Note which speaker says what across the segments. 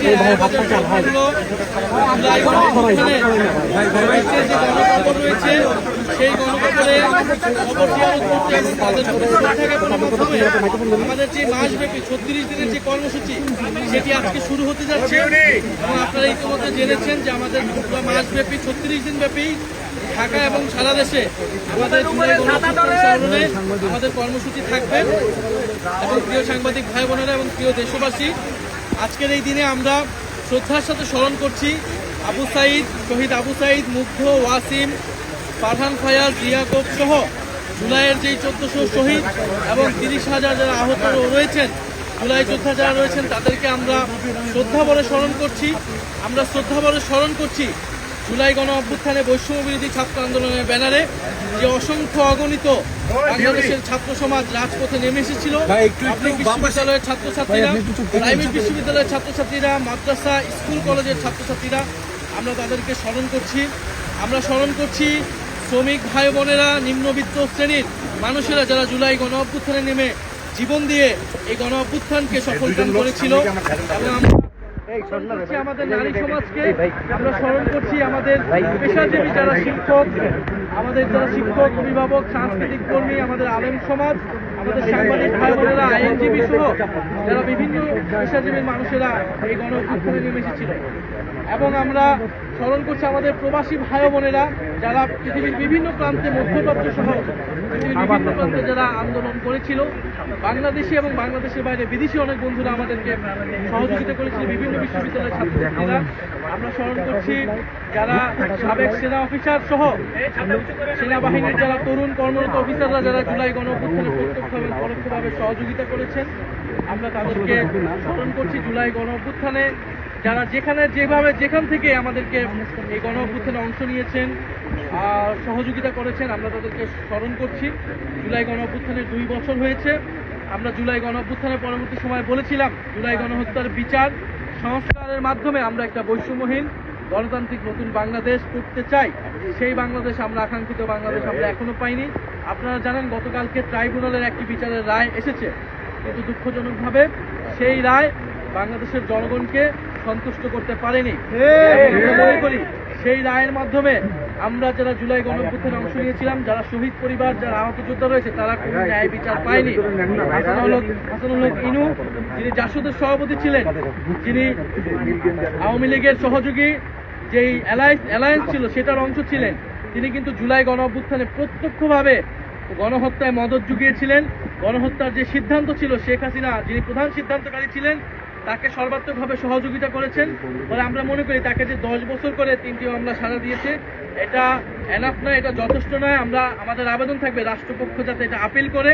Speaker 1: যে গণকবর রয়েছে সেই গণকবরে আমাদের যে মাসব্যাপী 36 দিনের যে কর্মসূচি সেটি আজকে শুরু হতে যাচ্ছে এবং আপনারা ইতিমধ্যে জেনেছেন যে আমাদের মাসব্যাপী 36 দিন ব্যাপী ঢাকা এবং সারা দেশে আমাদের আমাদের কর্মসূচি থাকবে। এবং প্রিয় সাংবাদিক ভাই বোনেরা এবং প্রিয় দেশবাসী, আজকের এই দিনে আমরা শ্রদ্ধার সাথে স্মরণ করছি আবু সাঈদ, শহীদ আবু সাঈদ, মুগ্ধ, ওয়াসিম, পাঠান ফায়াজ, রিয়াকব সহ জুলাইয়ের যেই 1400 শহীদ এবং 30,000 যারা আহত রয়েছেন, জুলাই যোদ্ধা যারা রয়েছেন তাদেরকে আমরা শ্রদ্ধাভরে স্মরণ করছি। আমরা শ্রদ্ধাভরে স্মরণ করছি জুলাই গণ অভ্যুত্থানে বৈষম্য বিরোধী ছাত্র আন্দোলনের ব্যানারে যে অসংখ্য অগণিত বাংলাদেশের ছাত্র সমাজ রাজপথে নেমে এসেছিল। বিশ্ববিদ্যালয়ের ছাত্রছাত্রীরা, প্রাইভেট বিশ্ববিদ্যালয়ের ছাত্রছাত্রীরা, মাদ্রাসা, স্কুল কলেজের ছাত্রছাত্রীরা, আমরা তাদেরকে স্মরণ করছি। আমরা স্মরণ করছি শ্রমিক ভাই বোনেরা, নিম্নবিত্ত শ্রেণীর মানুষেরা যারা জুলাই গণ অভ্যুত্থানে নেমে জীবন দিয়ে এই গণ অভ্যুত্থানকে সফলকাম করেছিল। এবং আমাদের নারী সমাজকে আমরা স্মরণ করছি, আমাদের পেশাজীবী যারা শিক্ষক, আমাদের যারা শিক্ষক, অভিভাবক, সাংস্কৃতিক কর্মী, আমাদের আলেম সমাজ, আমাদের সাংবাদিক ভাই বোনেরা, আইনজীবী সহ যারা বিভিন্ন পেশাজীবী মানুষেরা এই গণ অভ্যুত্থানে নেমে এসেছিল। এবং আমরা স্মরণ করছি আমাদের প্রবাসী ভাই বোনেরা যারা পৃথিবীর বিভিন্ন প্রান্তে, মধ্যপ্রাচ্য সহ পৃথিবীর বিভিন্ন প্রান্তে যারা আন্দোলন করেছিল। বাংলাদেশি এবং বাংলাদেশের বাইরে বিদেশি অনেক বন্ধুরা আমাদেরকে সহযোগিতা করেছিল, বিভিন্ন বিশ্ববিদ্যালয়ের ছাত্রছাত্রীরা। আমরা স্মরণ করছি যারা সাবেক সেনা অফিসার সহ সেনাবাহিনীর যারা তরুণ কর্মরত অফিসাররা যারা জুলাই গণ অভ্যুত্থানে প্রত্যক্ষ এবং পরোক্ষভাবে সহযোগিতা করেছেন। আমরা তাদেরকে স্মরণ করছি জুলাই গণ অভ্যুত্থানে যারা যেখান থেকে আমাদেরকে এই গণ অভ্যুত্থানে অংশ নিয়েছেন, সহযোগিতা করেছেন, আমরা তাদেরকে স্মরণ করছি। জুলাই গণ অভ্যুত্থানের 2 বছর হয়েছে। আমরা জুলাই গণ অভ্যুত্থানের পরবর্তী সময় বলেছিলাম জুলাই গণহত্যার বিচার সংস্কারের মাধ্যমে আমরা একটা বৈষম্যহীন গণতান্ত্রিক নতুন বাংলাদেশ করতে চাই। সেই বাংলাদেশ আমরা আকাঙ্ক্ষিত বাংলাদেশ আমরা এখনো পাইনি। আপনারা জানেন গতকালকে ট্রাইব্যুনালের একটি বিচারের রায় এসেছে, কিন্তু দুঃখজনকভাবে সেই রায় বাংলাদেশের জনগণকে সন্তুষ্ট করতে পারেনি। মনে করি সেই রায়ের মাধ্যমে আমরা যারা জুলাই গণ অভ্যুত্থানে অংশ নিয়েছিলাম, যারা শহীদ পরিবার, যারা আহত যোদ্ধা রয়েছে, তারা কোনো ন্যায় বিচার পায়নি। হাসানুল হক ইনু, যিনি জাসদের সভাপতি ছিলেন, যিনি আওয়ামী লীগের সহযোগী যেই অ্যালায়েন্স ছিল সেটার অংশ ছিলেন, তিনি কিন্তু জুলাই গণ অভ্যুত্থানে প্রত্যক্ষভাবে গণহত্যায় মদত জুগিয়েছিলেন। গণহত্যার যে সিদ্ধান্ত ছিল, শেখ হাসিনা যিনি প্রধান সিদ্ধান্তকারী ছিলেন, তাকে সর্বাত্মকভাবে সহযোগিতা করেছেন। বলে আমরা মনে করি তাকে যে 10 বছর করে 3টি মামলা সাজা দিয়েছে, এটা এনাফ নয়, এটা যথেষ্ট নয়। আমাদের আবেদন থাকবে রাষ্ট্রপক্ষ যাতে এটা আপিল করে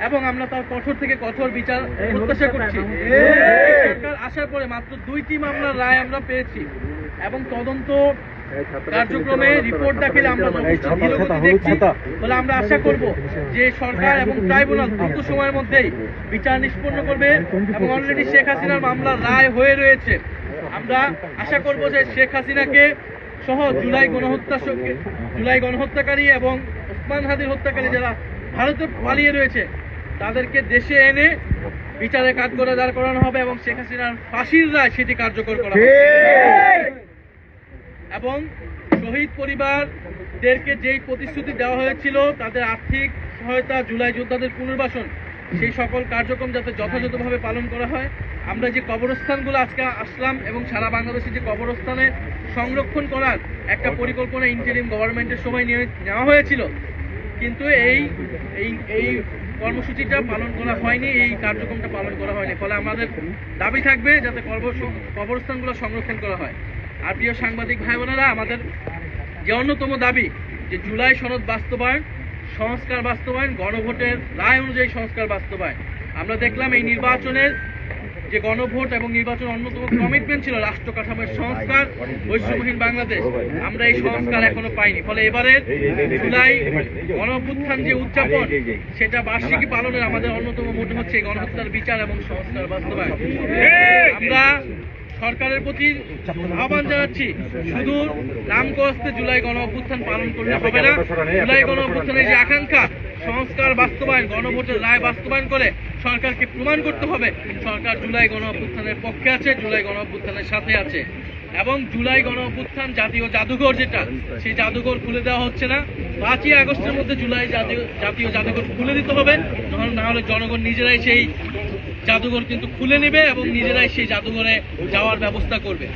Speaker 1: এবং আমরা তার কঠোর থেকে কঠোর বিচার প্রত্যাশা করছি। সরকার আসার পরে মাত্র 2টি মামলার রায় আমরা পেয়েছি এবং তদন্ত কার্যক্রমে রিপোর্ট দাখিলে আমরা দেখছি। বলে আমরা আশা করব যে সরকার এবং ট্রাইব্যুনাল দ্রুত সময়ের মধ্যেই বিচার নিষ্পন্ন করবে এবং অলরেডি শেখ হাসিনার মামলার রায় হয়ে রয়েছে। আমরা আশা করব যে শেখ হাসিনাকে সহ জুলাই গণহত্যাকারী এবং ওসমান হাদির হত্যাকারী যারা ভারতে পালিয়ে রয়েছে তাদেরকে দেশে এনে বিচারে কাঠগড়ায় দাঁড় করানো হবে এবং শেখ হাসিনার ফাঁসির রায় সেটি কার্যকর করা হবে। এবং শহীদ পরিবারদেরকে যেই প্রতিশ্রুতি দেওয়া হয়েছিল, তাদের আর্থিক সহায়তা, জুলাই যোদ্ধাদের পুনর্বাসন, সেই সকল কার্যক্রম যাতে যথাযথভাবে পালন করা হয়। আমরা যে কবরস্থানগুলো আজকে আসলাম এবং সারা বাংলাদেশে যে কবরস্থানে সংরক্ষণ করার একটা পরিকল্পনা ইন্টারিম গভর্নমেন্টের সময় নেওয়া হয়েছিল, কিন্তু এই কর্মসূচিটা পালন করা হয়নি, এই কার্যক্রমটা পালন করা হয়নি। ফলে আমাদের দাবি থাকবে যাতে কবরস্থানগুলো সংরক্ষণ করা হয়। আর প্রিয় সাংবাদিক ভাই বোনেরা, আমাদের যে অন্যতম দাবি যে জুলাই সনদ বাস্তবায়ন, সংস্কার বাস্তবায়ন, গণভোটের রায় অনুযায়ী সংস্কার বাস্তবায়ন। আমরা দেখলাম এই নির্বাচনের যে গণভোট এবং নির্বাচন অন্যতম কমিটমেন্ট ছিল রাষ্ট্র কাঠামোর সংস্কার, বৈষম্যহীন বাংলাদেশ, আমরা এই সংস্কার এখনো পাইনি। ফলে এবারের জুলাই গণ অভ্যুত্থান যে উদযাপন, সেটা বার্ষিকী পালনের আমাদের অন্যতম মোটো হচ্ছে গণহত্যার বিচার এবং সংস্কার বাস্তবায়ন। আমরা সরকারের প্রতি আহ্বান জানাচ্ছি, শুধু নামকস্তে জুলাই গণ অভ্যুত্থান পালন করলে হবে না। জুলাই গণ অভ্যুত্থানের যে আকাঙ্ক্ষা, সংস্কার বাস্তবায়ন, গণভোটের রায় বাস্তবায়ন করে সরকারকে প্রমাণ করতে হবে সরকার জুলাই গণ অভ্যুত্থানের পক্ষে আছে, জুলাই গণ অভ্যুত্থানের সাথে আছে। এবং জুলাই গণ অভ্যুত্থান জাতীয় জাদুঘর যেটা, সেই জাদুঘর খুলে দেওয়া হচ্ছে না। 5ই আগস্টের মধ্যে জুলাই জাতীয় জাদুঘর খুলে দিতে হবে, না হলে জনগণ নিজেরাই সেই জাদুঘর কিন্তু খুলে নেবে এবং নিজেরাই সেই জাদুঘরে যাওয়ার ব্যবস্থা করবে।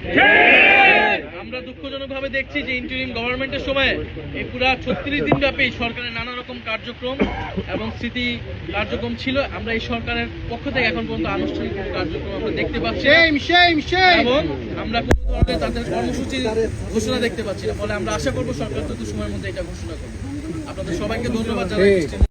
Speaker 1: আমরা দুঃখজনকভাবে দেখছি যে ইন্টারিম গভর্নমেন্টের সময় এই পুরা 36 দিন ব্যাপী সরকারের নানা রকম কার্যক্রম এবং স্মৃতি কার্যক্রম ছিল। আমরা এই সরকারের পক্ষ থেকে এখন পর্যন্ত আনুষ্ঠানিক কোনো কার্যক্রম আমরা দেখতে পাচ্ছি না এবং আমরা কোনো ধরনের তাদের কর্মসূচি ঘোষণা দেখতে পাচ্ছি না। ফলে আমরা আশা করবো সরকার দ্রুত সময়ের মধ্যে এটা ঘোষণা করবে। আপনাদের সবাইকে ধন্যবাদ জানাই।